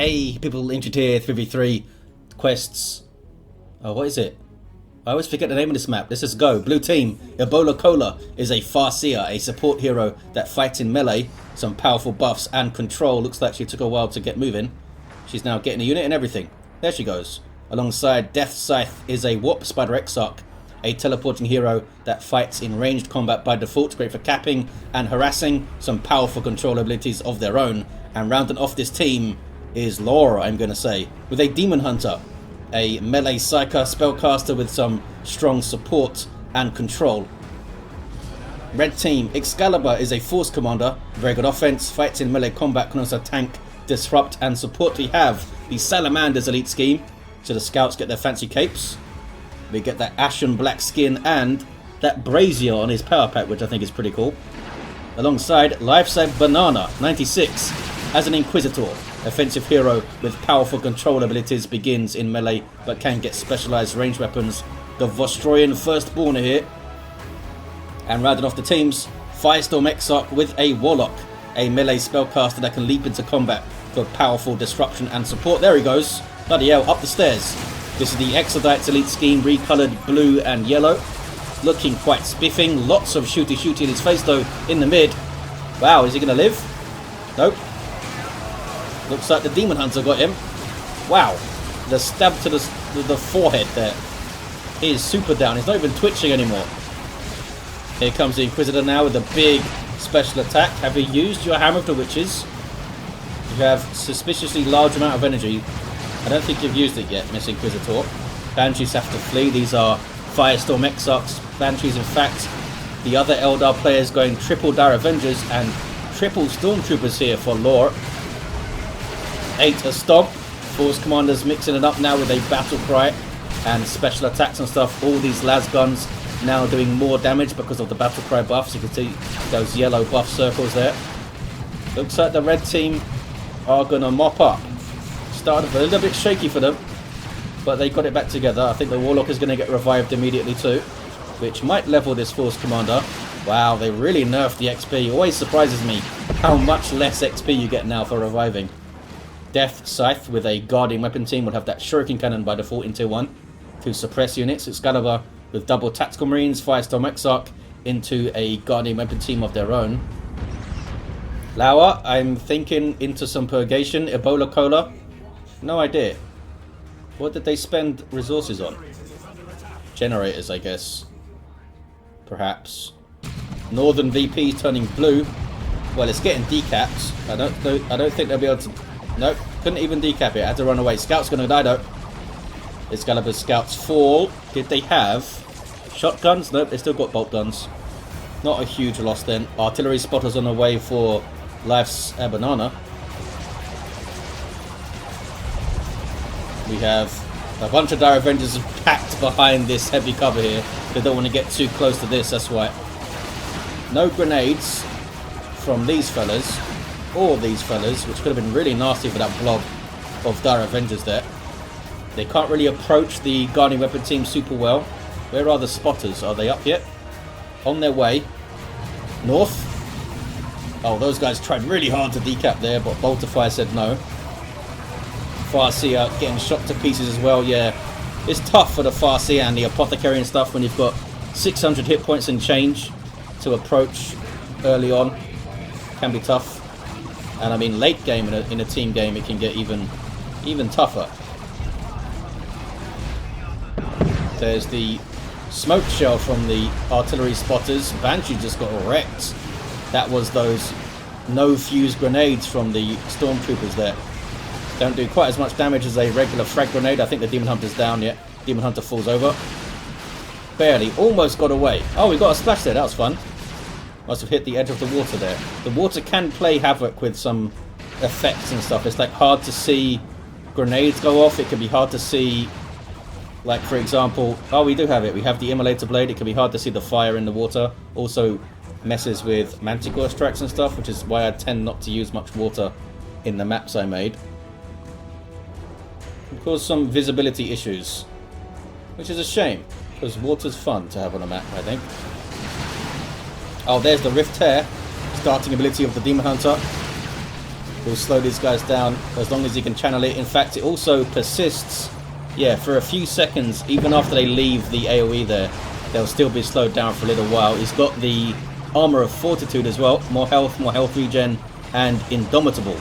Hey, people injured here, 3v3 quests. Oh, what is it? I always forget the name of this map. Let's just go. Blue team, EbolaCola is a Farseer, a support hero that fights in melee. Some powerful buffs and control. Looks like she took a while to get moving. She's now getting a unit and everything. There she goes. Alongside Edieathscythe is a Warp Spider Exarch, a teleporting hero that fights in ranged combat by default. Great for capping and harassing. Some powerful control abilities of their own. And rounding off this team is Laur, I'm going to say, with a Daemonhunter, a melee psyker spellcaster with some strong support and control. Red team, Excalibur is a force commander, very good offense, fights in melee combat, can also tank, disrupt and support. We have the Salamander's elite scheme, so the scouts get their fancy capes. We get that ashen black skin and that brazier on his power pack, which I think is pretty cool. Alongside Lifeside Banana96 as an Inquisitor, offensive hero with powerful control abilities, begins in melee but can get specialized range weapons. The Vostroyan Firstborn are here. And rounding off the teams, Firestorm Exarch with a Warlock, a melee spellcaster that can leap into combat for powerful disruption and support. There he goes. Bloody hell, up the stairs. This is the Exarch's elite scheme, recolored blue and yellow. Looking quite spiffing. Lots of shooty in his face though in the mid. Wow, is he going to live? Nope. Looks like the Daemonhunter got him. Wow. The stab to the forehead there. He is super down. He's not even twitching anymore. Here comes the Inquisitor now with a big special attack. Have you used your Hammer of the Witches? You have suspiciously large amount of energy. I don't think you've used it yet, Miss Inquisitor. Banshees have to flee. These are Firestorm Exarch's Banshees. In fact, the other Eldar players going triple Dire Avengers and triple Stormtroopers here for Laur. 8 a stomp. Force commanders mixing it up now with a battle cry and special attacks and stuff. All these las guns now doing more damage because of the battle cry buffs. You can see those yellow buff circles there. Looks like the red team are going to mop up. Started a little bit shaky for them, but they got it back together. I think the Warlock is going to get revived immediately too, which might level this force commander. Wow, they really nerfed the XP. It always surprises me how much less XP you get now for reviving. Edieathscythe with a guardian weapon team will have that shuriken cannon by default in tier 1 to suppress units. Excalibur with double tactical marines, Firestorm Exarch into a guardian weapon team of their own. Laur, I'm thinking into some purgation. EbolaCola, no idea. What did they spend resources on? Generators, I guess. Perhaps. Northern VP turning blue. Well, it's getting decapped. I don't think they'll be able to. Nope, couldn't even decap it. Had to run away. Scout's gonna die though. Excalibur's scouts fall. Did they have shotguns? Nope, they still got bolt guns. Not a huge loss then. Artillery spotters on the way for Life's Banana. We have a bunch of Dire Avengers packed behind this heavy cover here. They don't want to get too close to this, that's why. No grenades from these fellas, or these fellas, which could have been really nasty for that blob of Dire Avengers there. They can't really approach the guardian weapon team super well. Where are the spotters? Are they up yet? On their way. North. Oh, those guys tried really hard to decap there, but Boltify said no. Farseer getting shot to pieces as well. Yeah, it's tough for the Farseer and the Apothecary and stuff when you've got 600 hit points and change to approach early on. Can be tough. And I mean, late game in a team game, it can get even tougher. There's the smoke shell from the artillery spotters. Banshee just got wrecked. That was those no fuse grenades from the stormtroopers there. Don't do quite as much damage as a regular frag grenade. I think the Daemonhunter's down yet. Daemonhunter falls over. Barely. Almost got away. Oh, we got a splash there. That was fun. Must have hit the edge of the water there. The water can play havoc with some effects and stuff. It's like hard to see grenades go off. It can be hard to see, like for example, oh, we do have it. We have the Immolator Blade. It can be hard to see the fire in the water. Also messes with Manticore strikes and stuff, which is why I tend not to use much water in the maps I made. It caused some visibility issues, which is a shame, because water's fun to have on a map, I think. Oh, there's the Rift Tear, starting ability of the Daemonhunter. will slow these guys down as long as he can channel it. In fact, it also persists, yeah, for a few seconds. Even after they leave the AoE there, they'll still be slowed down for a little while. He's got the Armor of Fortitude as well. More health regen, and Indomitable,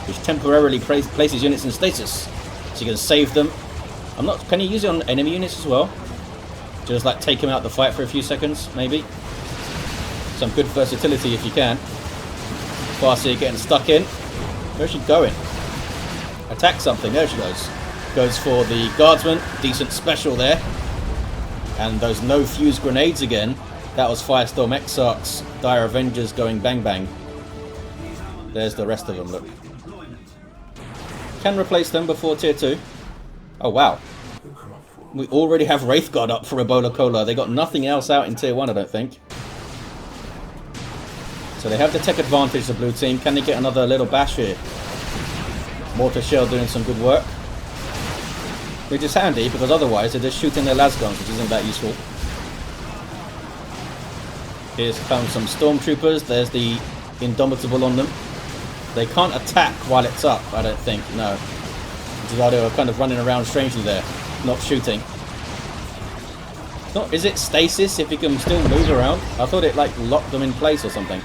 which temporarily places units in stasis. So you can save them. Can you use it on enemy units as well? Just like take him out the fight for a few seconds, maybe? Some good versatility if you can. Farseer getting stuck in. Where's she going? Attack something. There she goes. Goes for the Guardsman. Decent special there. And those no fuse grenades again. That was Firestorm Exarch's Dire Avengers going bang bang. There's the rest of them, look. Can replace them before tier 2. Oh wow. We already have Wraithguard up for EbolaCola. They got nothing else out in tier 1, I don't think. So they have the tech advantage, the blue team. Can they get another little bash here? Mortar Shell doing some good work. Which is handy, because otherwise they're just shooting their las guns, which isn't that useful. Here's come some Stormtroopers. There's the Indomitable on them. They can't attack while it's up, I don't think, no. Which is why they were kind of running around strangely there, not shooting. Is it stasis if you can still move around? I thought it like locked them in place or something.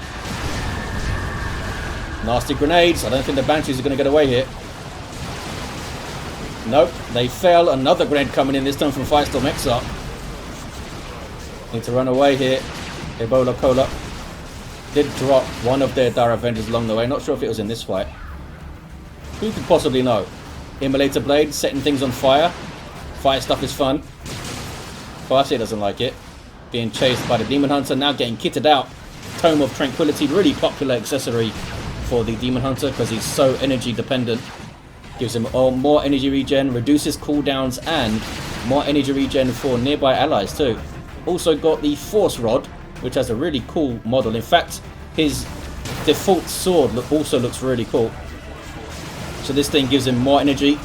Nasty grenades. I don't think the Banshees are going to get away here. Nope, they fell. Another grenade coming in, this time from Firestorm Exarch. Need to run away here. EbolaCola did drop one of their Dire Avengers along the way. Not sure if it was in this fight. Who could possibly know? Immolator Blade setting things on fire. Fire stuff is fun. Farseer doesn't like it. Being chased by the Daemonhunter, now getting kitted out. Tome of Tranquility, really popular accessory for the Daemonhunter because he's so energy dependent. Gives him more energy regen, reduces cooldowns, and more energy regen for nearby allies too. Also got the Force Rod, which has a really cool model. In fact, his default sword also looks really cool. So this thing gives him more energy.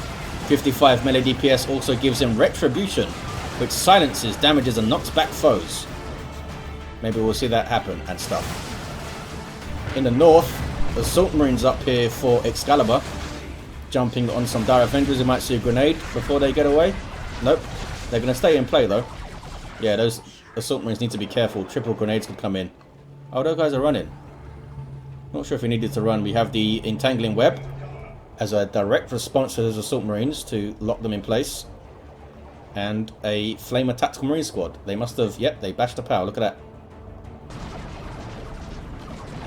55 melee DPS also gives him Retribution, which silences, damages, and knocks back foes. Maybe we'll see that happen and stuff. In the north, Assault Marines up here for Excalibur. Jumping on some Dire Avengers. You might see a grenade before they get away. Nope. They're going to stay in play though. Yeah, those Assault Marines need to be careful. Triple grenades could come in. Oh, those guys are running. Not sure if we needed to run. We have the Entangling Web as a direct response to those Assault Marines to lock them in place. And a Flamer Tactical Marine Squad. They must have... Yep, they bashed the power. Look at that.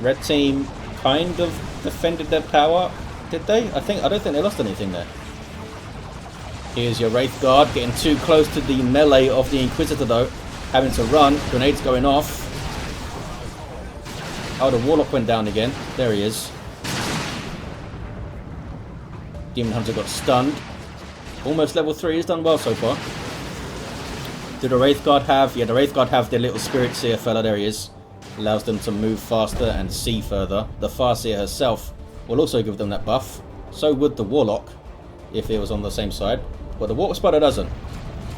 Red team kind of defended their power. Did they? I don't think they lost anything there. Here's your Wraith Guard getting too close to the melee of the Inquisitor though. Having to run. Grenades going off. Oh, the Warlock went down again. There he is. Daemonhunter got stunned. Almost level 3. He's done well so far. Do the Wraith Guard have... Yeah, the Wraith Guard have their little Spirit Seer fella. There he is. Allows them to move faster and see further. The Farseer herself will also give them that buff. So would the Warlock, if it was on the same side. But the Warp Spider doesn't.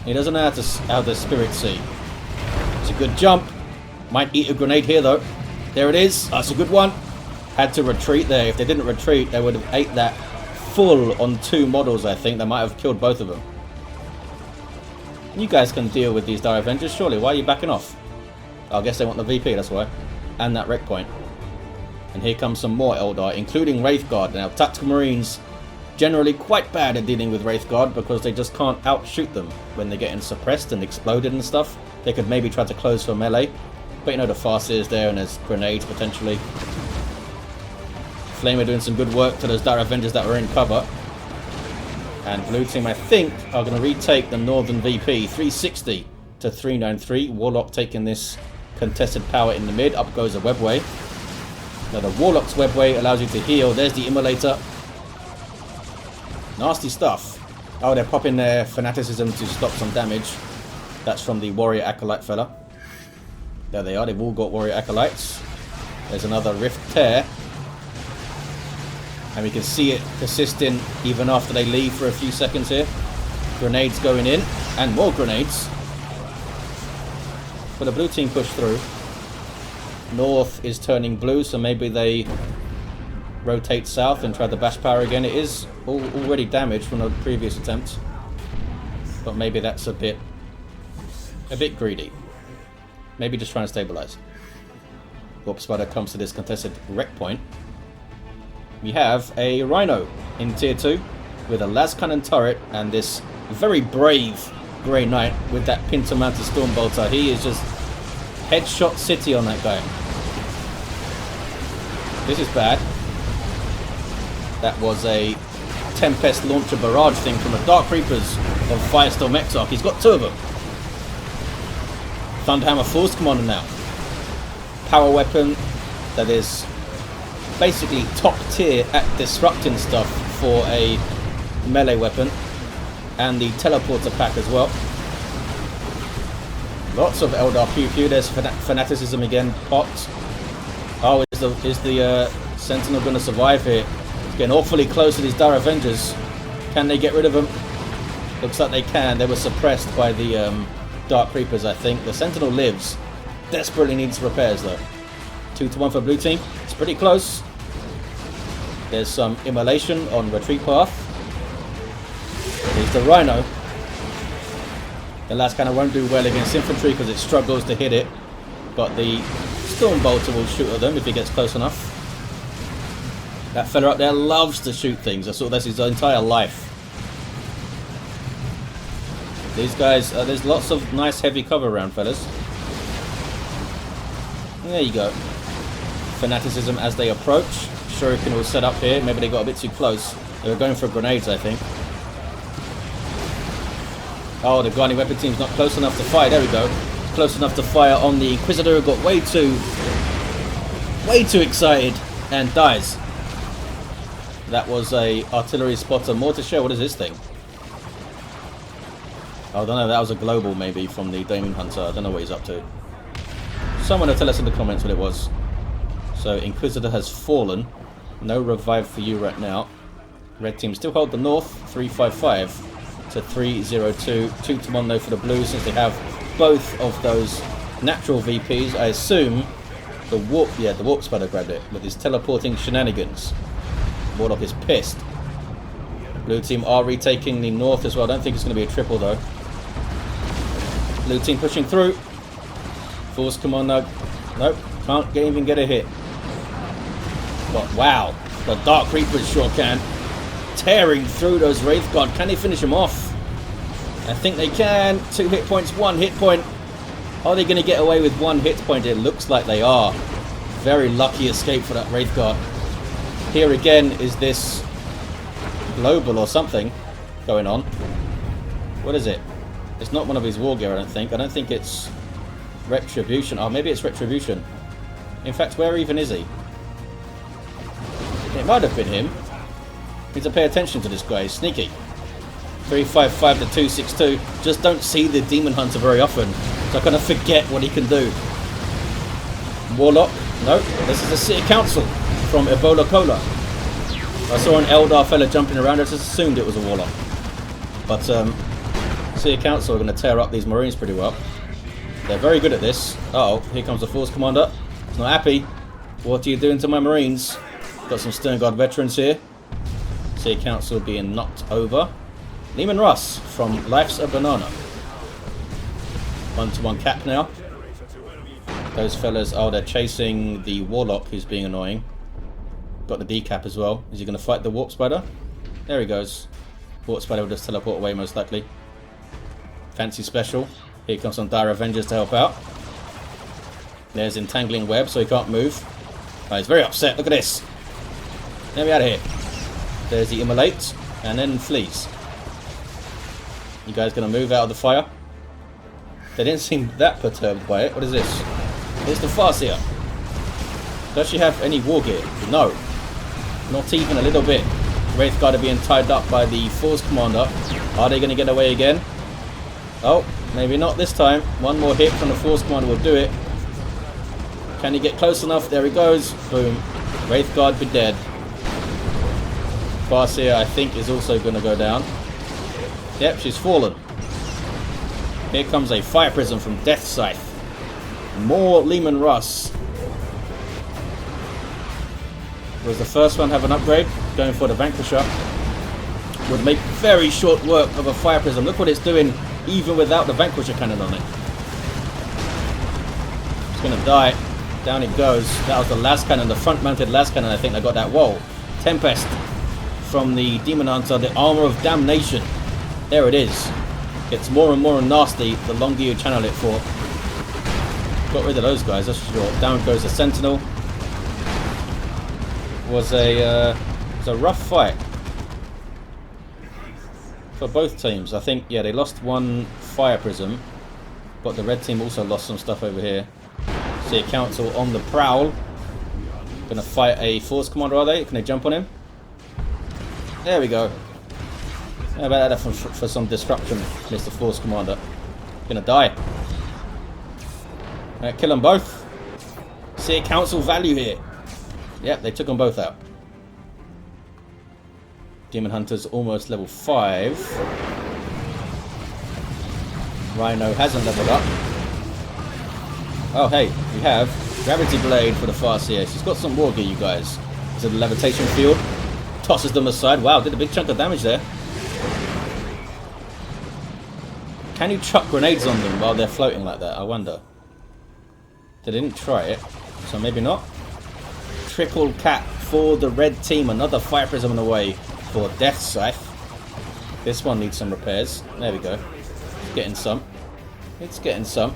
He doesn't know how to Spirit See. It's a good jump. Might eat a grenade here though. There it is. That's a good one. Had to retreat there. If they didn't retreat, they would have ate that full on 2 models, I think. They might have killed both of them. You guys can deal with these Dire Avengers, surely. Why are you backing off? I guess they want the VP, that's why. And that wreck point. And here comes some more Eldar, including Wraithguard. Now, Tactical Marines, generally quite bad at dealing with Wraithguard because they just can't outshoot them when they're getting suppressed and exploded and stuff. They could maybe try to close for melee. But you know, the Farseer is there and there's grenades potentially. Flamer doing some good work to those Dire Avengers that were in cover. And blue team, I think, are going to retake the Northern VP. 360 to 393. Warlock taking this contested power in the mid. Up goes the webway. Now the Warlock's webway allows you to heal. There's the Immolator. Nasty stuff. Oh, they're popping their Fanaticism to stop some damage. That's from the Warrior Acolyte fella. There they are. They've all got Warrior Acolytes. There's another Rift Tear. And we can see it persisting even after they leave for a few seconds here. Grenades going in. And more grenades. But the blue team pushed through. North is turning blue, so maybe they rotate south and try the bash power again. It is already damaged from the previous attempt, but maybe that's a bit greedy. Maybe just trying to stabilize. Warp Spider comes to this contested wreck point. We have a Rhino in tier 2 with a las cannon turret and this very brave Grey Knight with that pincer mounted storm bolter. He is just headshot city on that guy. This is bad. That was a Tempest launcher barrage thing from the Dark Reapers of Firestorm Exarch. He's got 2 of them. Thunderhammer Force Commander now. Power weapon that is basically top tier at disrupting stuff for a melee weapon. And the teleporter pack as well. Lots of Eldar pew pew. There's fanaticism again popped. Oh, is the Sentinel going to survive here? It's getting awfully close to these Dire Avengers. Can they get rid of them? Looks like they can. They were suppressed by the Dark Reapers, I think. The Sentinel lives. Desperately needs repairs though. 2-1 for blue team. It's pretty close. There's some immolation on retreat path. Here's the Rhino. The last cannon won't do well against infantry because it struggles to hit it, but the Storm Bolter will shoot at them if he gets close enough. That fella up there loves to shoot things. That's his entire life. These guys, there's lots of nice heavy cover around, fellas. There you go. Fanaticism as they approach. Shuriken will set up here. Maybe they got a bit too close. They were going for grenades, I think. Oh, the Guardian Weapon team's not close enough to fire. There we go. Close enough to fire on the Inquisitor, who got way too excited and dies. That was a artillery spotter mortar shell. What is this thing? I don't know. That was a global maybe from the Daemonhunter. I don't know what he's up to. Someone will tell us in the comments what it was. So Inquisitor has fallen. No revive for you right now. Red team still hold the north. 355 to 302. 2-1 though for the blues since they have both of those natural VPs. I assume the warp spider grabbed it with his teleporting shenanigans. Warlock is pissed. Blue team are retaking the north as well. I don't think it's going to be a triple though. Blue team pushing through. Force Commander. Nope, can't even get a hit. But wow, the Dark Reapers sure can. Tearing through those Wraith Guard. Can they finish him off? I think they can. 2 hit points, 1 hit point. Are they going to get away with 1 hit point? It looks like they are. Very lucky escape for that Wraith Guard. Here again is this global or something going on. What is it? It's not one of his war gear, I don't think. I don't think it's Retribution. Oh, maybe it's Retribution. In fact, where even is he? It might have been him. Need to pay attention to this guy. He's sneaky. 355 to 262. Just don't see the Daemonhunter very often, so I kind of forget what he can do. Warlock. Nope. This is a City Council from EbolaCola. I saw an Eldar fella jumping around. I just assumed it was a Warlock. But City Council are going to tear up these Marines pretty well. They're very good at this. Uh-oh, here comes the Force Commander. He's not happy. What are you doing to my Marines? Got some Stern Guard veterans here. City Council being knocked over. Lehman Russ from Life's a Banana. 1-1 cap now. Those fellas, oh, they're chasing the Warlock who's being annoying. Got the decap as well. Is he going to fight the Warp Spider? There he goes. Warp Spider will just teleport away most likely. Fancy special. Here comes some Dire Avengers to help out. There's Entangling Web, so he can't move. Oh, he's very upset. Look at this. Get me out of here. There's the Immolate, and then flees. You guys going to move out of the fire? They didn't seem that perturbed by it. What is this? Here's the Farseer. Does she have any war gear? No. Not even a little bit. Wraith Guard are being tied up by the Force Commander. Are they going to get away again? Oh, maybe not this time. One more hit from the Force Commander will do it. Can he get close enough? There he goes. Boom. Wraith Guard be dead. Farseer, I think, is also going to go down. Yep, she's fallen. Here comes a Fire Prism from EbolaCola. More Lehman Russ. Was the first one have an upgrade, going for the Vanquisher. Would make very short work of a Fire Prism. Look what it's doing even without the Vanquisher cannon on it. It's going to die. Down it goes. That was the last cannon, the front mounted last cannon I think that got that. Whoa. Tempest from the Daemonhunter, the Armor of Damnation. There it is. Gets more and more nasty the longer you channel it for. Got rid of those guys, that's for sure. Down goes the Sentinel. Was a rough fight for both teams. I think, yeah, they lost one Fire Prism, but the red team also lost some stuff over here. See a Council on the prowl. Gonna fight a Force Commander, are they? Can they jump on him? There we go. How about that for some disruption, Mr. Force Commander? Gonna die. Right, kill them both. See a Council value here. Yep, they took them both out. Daemonhunter's almost level 5. Rhino hasn't leveled up. Oh hey, we have Gravity Blade for the Farseer. She's got some war gear, you guys. Is it a levitation field? Tosses them aside. Wow, did a big chunk of damage there. Can you chuck grenades on them while they're floating like that? I wonder. They didn't try it, so maybe not. Triple cap for the red team. Another Fire Prism on the way for EbolaCola. This one needs some repairs. There we go. It's getting some. It's getting some.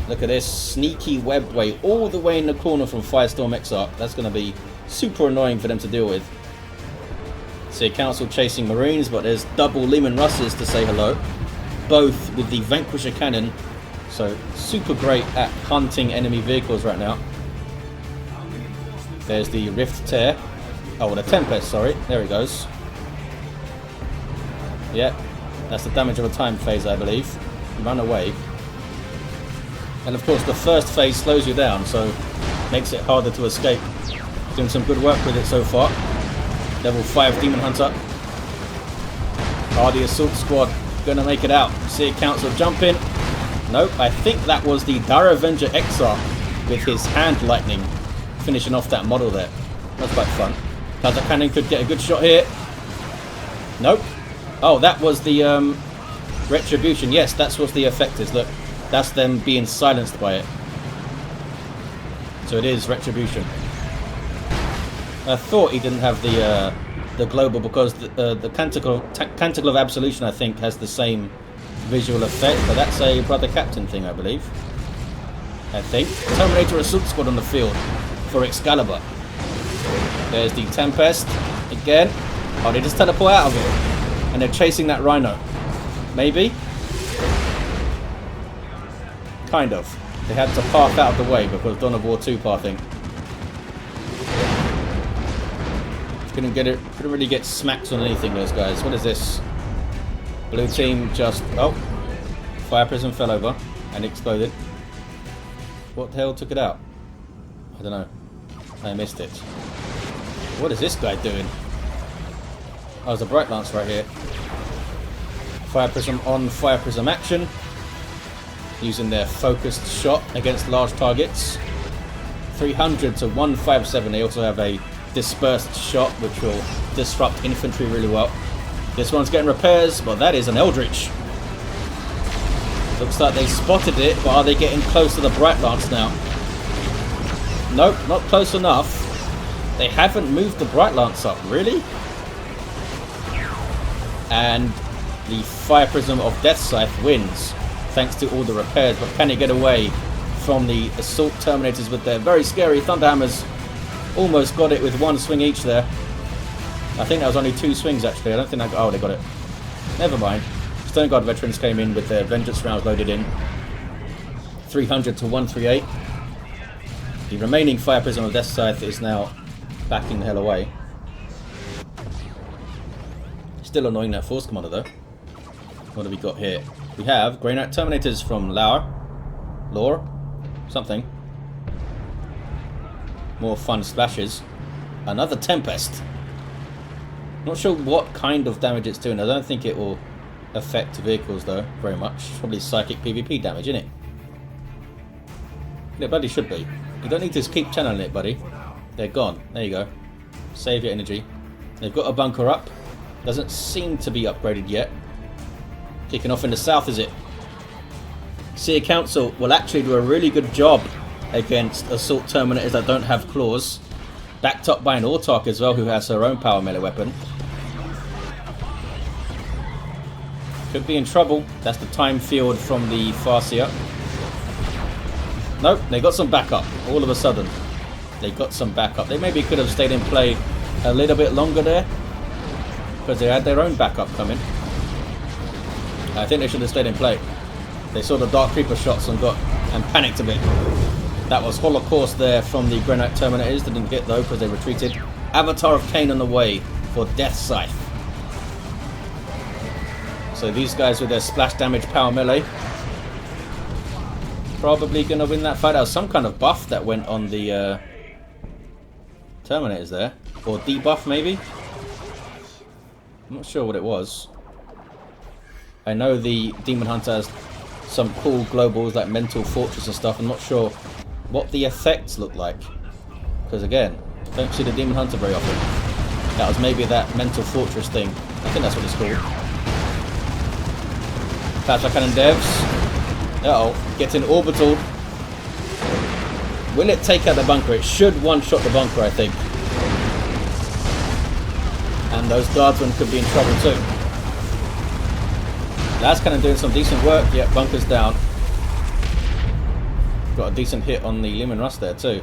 Look at this sneaky web way all the way in the corner from Firestorm Exarch. That's going to be super annoying for them to deal with. See a Council chasing Marines, but there's double Lehman Russes to say hello. Both with the Vanquisher cannon. So super great at hunting enemy vehicles right now. There's the Rift Tear. Oh, the Tempest, sorry. There he goes. Yep. That's the damage of a time phase, I believe. Run away. And of course the first phase slows you down, so makes it harder to escape. Doing some good work with it so far. Level 5 Daemonhunter. The Assault Squad gonna make it out. See a Council jumping. Nope, I think that was the Daemonhunter Exarch with his hand lightning finishing off that model there. That's quite fun. Laser Cannon could get a good shot here. Nope. Oh, that was the Retribution. Yes, that's what the effect is. Look, that's them being silenced by it. So it is Retribution. I thought he didn't have the global because the Canticle of Absolution, I think, has the same visual effect, but that's a Brother Captain thing, I believe. I think. Terminator Assault Squad on the field for Excalibur. There's the Tempest again. Oh, they just teleport out of it, and they're chasing that Rhino. Maybe. Kind of. They had to park out of the way because Dawn of War 2 pathing. Couldn't get it. Couldn't really get smacked on anything, those guys. What is this? Blue team just... Oh. Fire Prism fell over and exploded. What the hell took it out? I don't know. I missed it. What is this guy doing? Oh, there's a Bright Lance right here. Fire Prism on Fire Prism action. Using their focused shot against large targets. 300 to 157. They also have a dispersed shot which will disrupt infantry really well. This one's getting repairs, but that is an Eldritch. Looks like they spotted it, but are they getting close to the Bright Lance now? Nope, not close enough. They haven't moved the Bright Lance up, really? And the Fire Prism of EbolaCola wins, thanks to all the repairs. But can it get away from the Assault Terminators with their very scary Thunderhammers? Almost got it with one swing each there. I think that was only 2 swings actually. I don't think oh, they got it. Never mind. Stone Guard veterans came in with their Vengeance rounds loaded in. 300 to 138. The remaining Fire Prism of EbolaCola is now backing the hell away. Still annoying that Force Commander though. What do we got here? We have Grey Knight Terminators from Laur. Something. More fun splashes. Another Tempest. Not sure what kind of damage it's doing. I don't think it will affect vehicles though very much. Probably psychic PvP damage, isn't it? Yeah, buddy, should be. You don't need to keep channeling it, buddy. They're gone. There you go. Save your energy. They've got a bunker up. Doesn't seem to be upgraded yet. Kicking off in the south, is it? Seer Council will actually do a really good job against Assault Terminators that don't have claws. Backed up by an Autarch as well, who has her own power melee weapon. Could be in trouble. That's the time field from the Farseer. Nope, they got some backup. All of a sudden, they got some backup. They maybe could have stayed in play a little bit longer there, because they had their own backup coming. I think they should have stayed in play. They saw the Dark Creeper shots and panicked a bit. That was Holocaust there from the Granite Terminators. They didn't get though because they retreated. Avatar of Cain on the way for EbolaCola. So these guys with their splash damage power melee probably going to win that fight. There was some kind of buff that went on the Terminators there. Or debuff maybe? I'm not sure what it was. I know the Daemonhunter has some cool globals like Mental Fortress and stuff. I'm not sure what the effects look like. Because again, don't see the Daemonhunter very often. That was maybe that Mental Fortress thing. I think that's what it's called. Plasma Cannon devs. Uh-oh, getting orbital. Will it take out the bunker? It should one-shot the bunker, I think. And those guardsmen could be in trouble too. That's kind of doing some decent work. Yep, bunker's down. Got a decent hit on the Lumen Rust there too.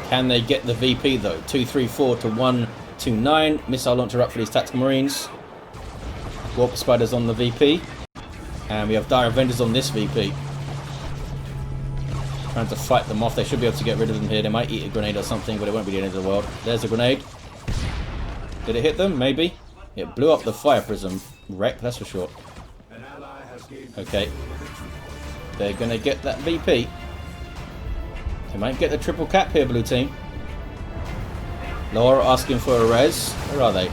Can they get the VP though? 234 to 129. Missile launcher up for these Tactical Marines. Warp Spiders on the VP. And we have Dire Avengers on this VP. Trying to fight them off. They should be able to get rid of them here. They might eat a grenade or something, but it won't be the end of the world. There's a grenade. Did it hit them? Maybe. It blew up the fire prism. Wreck, that's for sure. Okay. They're going to get that VP. They might get the triple cap here, blue team. Laur asking for a res. Where are they?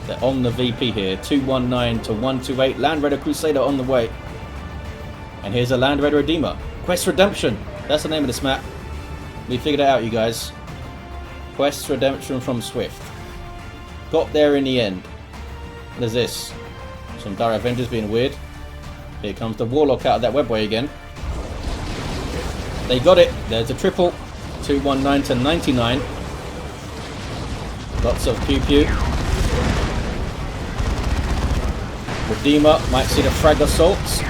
They're on the VP here. 219 to 128. Land Raider Crusader on the way. And here's a Land Raider Redeemer. Quest Redemption. That's the name of this map. We figured it out, you guys. Quest Redemption from Swift. Got there in the end. What is this? Some Dire Avengers being weird. Here comes the Warlock out of that webway again. They got it. There's a triple. 219 to 99. Lots of pew pew. Redeemer might see the frag assaults.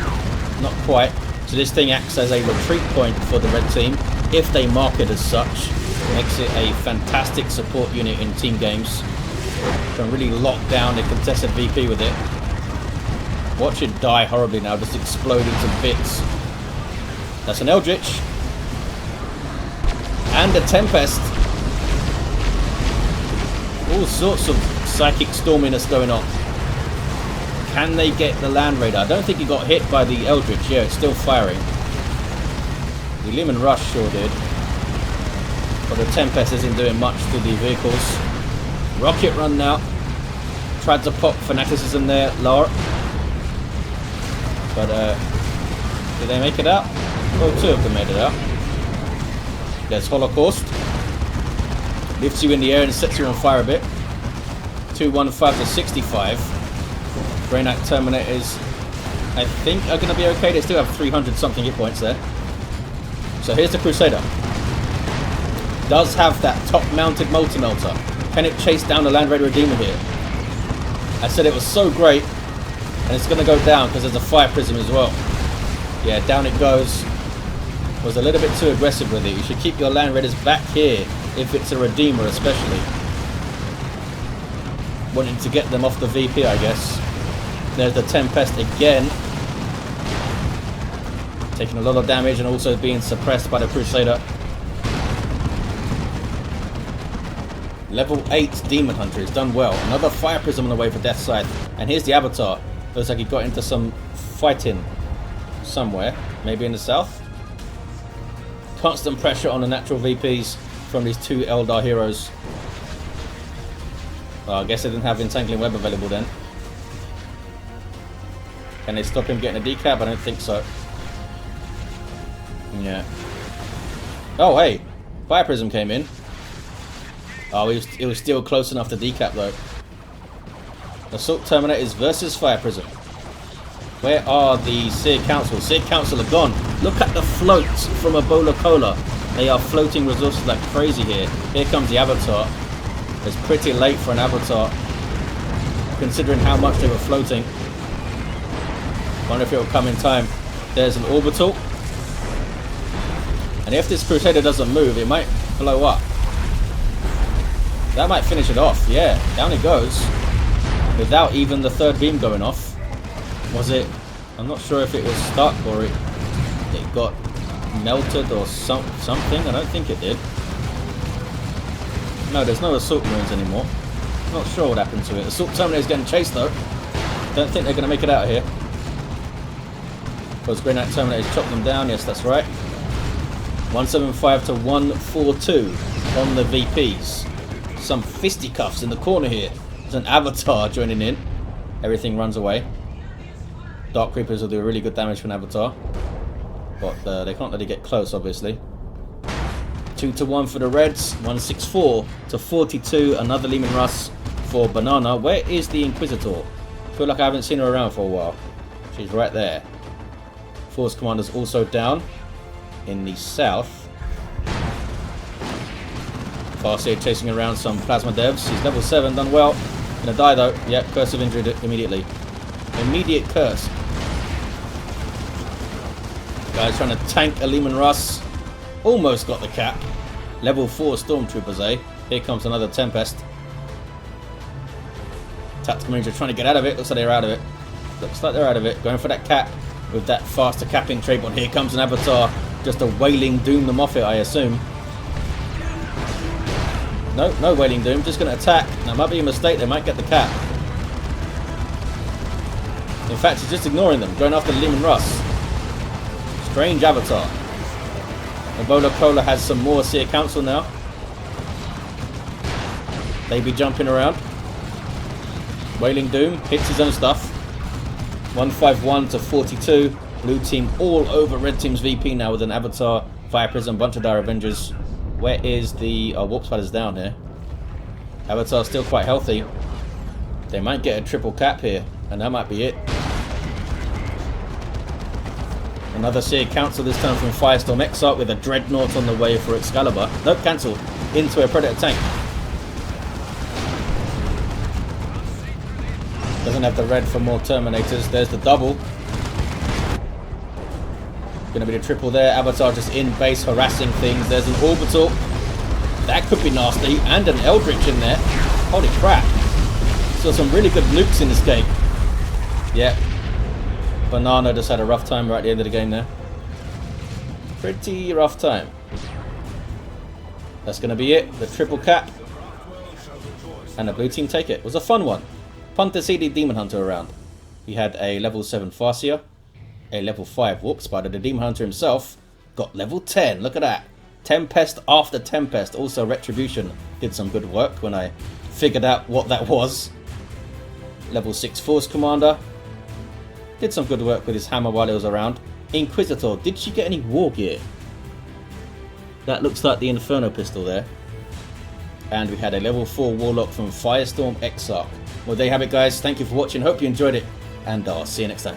Not quite. So this thing acts as a retreat point for the red team, if they mark it as such. Makes it a fantastic support unit in team games. Can really lock down the contested VP with it. Watch it die horribly now, just explode into bits. That's an Eldritch. And a Tempest. All sorts of psychic storminess going on. Can they get the Land Raider? I don't think he got hit by the Eldritch. Yeah, it's still firing. The Lumen Rush sure did. But the Tempest isn't doing much to the vehicles. Rocket run now. Tried to pop Fanaticism there, Laur. But, did they make it out? Well, two of them made it out. There's Holocaust. Lifts you in the air and sets you on fire a bit. 215 to 65. Granite Terminators, I think, are going to be okay. They still have 300 something hit points there. So here's the Crusader. Does have that top mounted multi-melter. Can it chase down the Land Raider Redeemer here? I said it was so great, and it's going to go down because there's a fire prism as well. Yeah, down it goes. Was a little bit too aggressive with it. You should keep your Land Raiders back here if it's a Redeemer especially. Wanting to get them off the VP, I guess. There's the Tempest again. Taking a lot of damage and also being suppressed by the Crusader. Level 8 Daemonhunter has done well. Another Fire Prism on the way for EbolaCola. And here's the Avatar. Looks like he got into some fighting somewhere. Maybe in the south. Constant pressure on the natural VPs from these two Eldar heroes. Well, I guess they didn't have Entangling Web available then. Can they stop him getting a decap? I don't think so. Yeah. Oh, hey. Fire Prism came in. Oh, it was still close enough to decap though. Assault Terminators versus Fire Prism. Where are the Seer Council? Seer Council are gone. Look at the floats from EbolaCola. They are floating resources like crazy here. Here comes the Avatar. It's pretty late for an Avatar, considering how much they were floating. Wonder if it will come in time. There's an Orbital. And if this Crusader doesn't move, it might blow up. That might finish it off. Yeah, down it goes. Without even the third beam going off. Was it? I'm not sure if it was stuck or it got melted or something. I don't think it did. No, there's no Assault Marines anymore. Not sure what happened to it. Assault Terminator's getting chased though. Don't think they're going to make it out here. Because Grey Knight Terminators chopped them down. Yes, that's right. 175 to 142 on the VPs. Some fisticuffs in the corner here. There's an Avatar joining in. Everything runs away. Dark Creepers will do really good damage for an Avatar. But they can't let it get close, obviously. 2 to 1 for the Reds. 164 to 42. Another Leman Russ for Banana. Where is the Inquisitor? I feel like I haven't seen her around for a while. She's right there. Force Commander's also down in the south. Farseer chasing around some Plasma Devs. He's level 7, done well. Gonna die though. Yep, Curse of Injury immediately. Immediate curse. Guys trying to tank a Leman Russ. Almost got the cap. Level 4 Stormtroopers, eh? Here comes another Tempest. Tactical Marines are trying to get out of it. Looks like they're out of it. Looks like they're out of it. Going for that cap with that faster capping trait. But here comes an Avatar. Just a Wailing Doom them off it, I assume. No, no Wailing Doom. Just going to attack. That might be a mistake. They might get the cap. In fact, he's just ignoring them. Going after Leman Russ. Strange Avatar. EbolaCola has some more Seer Council now. They be jumping around. Wailing Doom hits his own stuff. 151 to 42. Blue team all over red team's VP now with an Avatar, Fire Prism, bunch of Dire Avengers. Where is the... Oh, Warp Spider's down here. Avatar's still quite healthy. They might get a triple cap here, and that might be it. Another Seer Council, this time from Firestorm Exarch with a Dreadnought on the way for Excalibur. Nope, cancelled. Into a Predator tank. Doesn't have the red for more Terminators. There's the double. Gonna be the triple there. Avatar just in base harassing things. There's an Orbital. That could be nasty. And an Eldritch in there. Holy crap. So some really good nukes in this game. Yeah. Banana just had a rough time right at the end of the game there. Pretty rough time. That's going to be it. The triple cap. And the blue team take it. It was a fun one. Fun to see the Daemonhunter around. He had a level 7 Farseer. A level 5 Warp Spider. The Daemonhunter himself got level 10. Look at that. Tempest after Tempest. Also Retribution did some good work when I figured out what that was. Level 6 Force Commander. Did some good work with his hammer while it was around. Inquisitor, did she get any war gear? That looks like the Inferno pistol there. And we had a level 4 Warlock from Firestorm Exarch. Well, there you have it, guys. Thank you for watching. Hope you enjoyed it. And I'll see you next time.